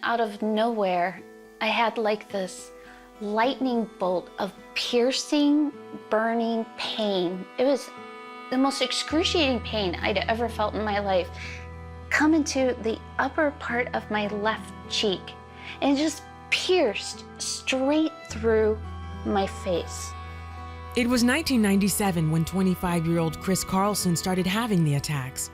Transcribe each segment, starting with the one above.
Out of nowhere, I had like this lightning bolt of piercing, burning pain. It was the most excruciating pain I'd ever felt in my life come into the upper part of my left cheek and just pierced straight through my face. It was 1997 when 25-year-old Chris Carlson started having the attacks.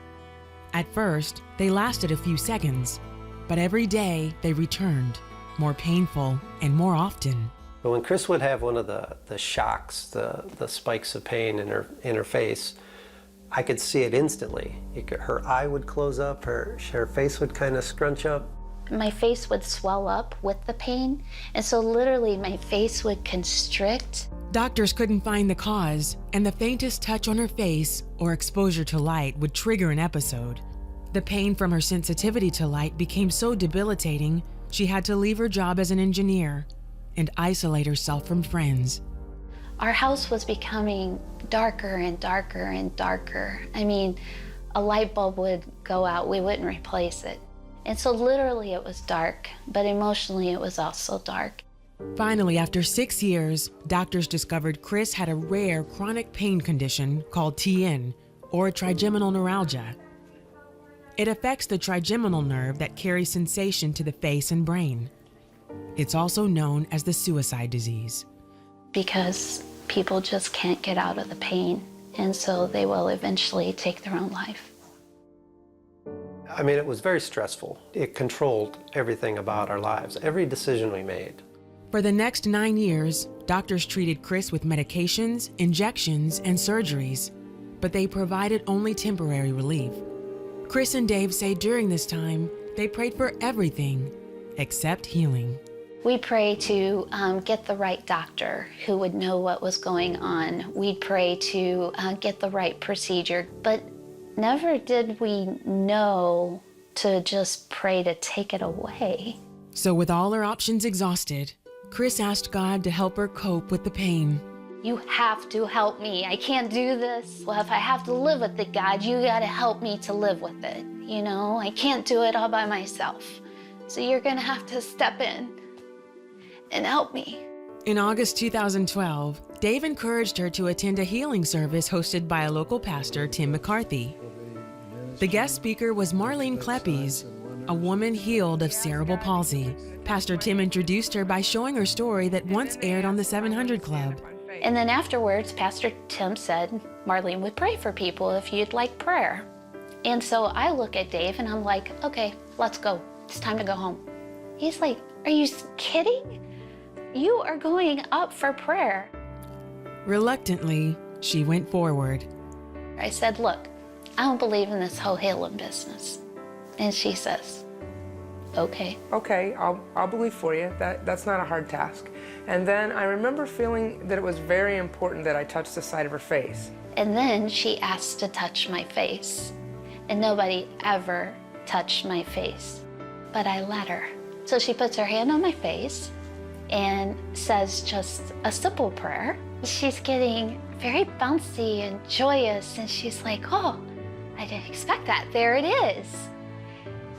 At first, they lasted a few seconds, but every day they returned, more painful and more often. But when Chris would have one of the shocks, the spikes of pain in her face, I could see it instantly. Her eye would close up, her face would kind of scrunch up. My face would swell up with the pain, and so literally my face would constrict. Doctors couldn't find the cause, and the faintest touch on her face or exposure to light would trigger an episode. The pain from her sensitivity to light became so debilitating, she had to leave her job as an engineer and isolate herself from friends. Our house was becoming darker and darker and darker. I mean, a light bulb would go out, we wouldn't replace it. And so literally it was dark, but emotionally it was also dark. Finally, after 6 years, doctors discovered Chris had a rare chronic pain condition called TN, or trigeminal neuralgia. It affects the trigeminal nerve that carries sensation to the face and brain. It's also known as the suicide disease. Because people just can't get out of the pain, and so they will eventually take their own life. I mean, it was very stressful. It controlled everything about our lives, every decision we made. For the next 9 years, doctors treated Chris with medications, injections, and surgeries, but they provided only temporary relief. Chris and Dave say during this time, they prayed for everything except healing. We pray to get the right doctor who would know what was going on. We'd pray to get the right procedure, but never did we know to just pray to take it away. So with all her options exhausted, Chris asked God to help her cope with the pain. You have to help me. I can't do this. Well, if I have to live with it, God, you gotta help me to live with it. You know, I can't do it all by myself. So you're gonna have to step in and help me. In August 2012, Dave encouraged her to attend a healing service hosted by a local pastor, Tim McCarthy. The guest speaker was Marlene Kleppies, a woman healed of cerebral palsy. Pastor Tim introduced her by showing her story that once aired on the 700 Club. And then afterwards, Pastor Tim said, Marlene would pray for people if you'd like prayer. And so I look at Dave and I'm like, okay, let's go. It's time to go home. He's like, are you kidding? You are going up for prayer. Reluctantly, she went forward. I said, look, I don't believe in this whole healing business. And she says, okay. Okay, I'll believe for you. That's not a hard task. And then I remember feeling that it was very important that I touch the side of her face. And then she asked to touch my face. And nobody ever touched my face, but I let her. So she puts her hand on my face and says just a simple prayer. She's getting very bouncy and joyous, and she's like, oh, I didn't expect that. There it is.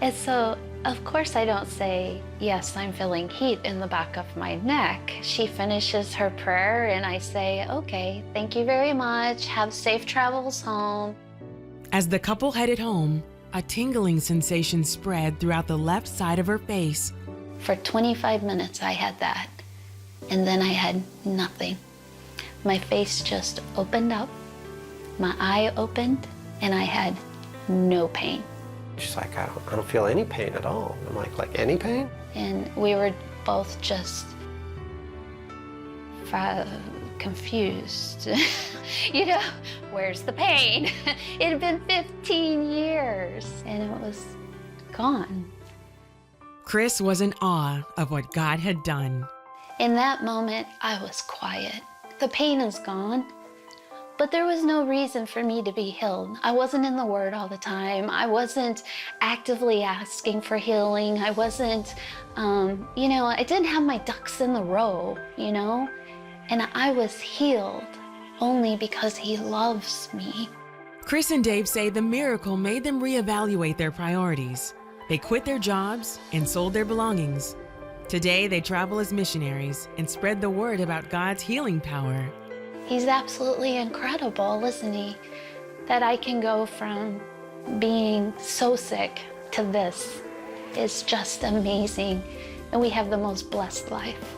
And so, of course, I don't say, yes, I'm feeling heat in the back of my neck. She finishes her prayer, and I say, okay, thank you very much. Have safe travels home. As the couple headed home, a tingling sensation spread throughout the left side of her face. For 25 minutes, I had that. And then I had nothing. My face just opened up, my eye opened, and I had no pain. She's like, I don't feel any pain at all. I'm like any pain? And we were both just confused. You know, where's the pain? It had been 15 years, and it was gone. Chris was in awe of what God had done. In that moment, I was quiet. The pain is gone, but there was no reason for me to be healed. I wasn't in the Word all the time. I wasn't actively asking for healing. I wasn't, you know, I didn't have my ducks in the row, you know? And I was healed only because He loves me. Chris and Dave say the miracle made them reevaluate their priorities. They quit their jobs and sold their belongings. Today, they travel as missionaries and spread the word about God's healing power. He's absolutely incredible, isn't he? That I can go from being so sick to this is just amazing. And we have the most blessed life.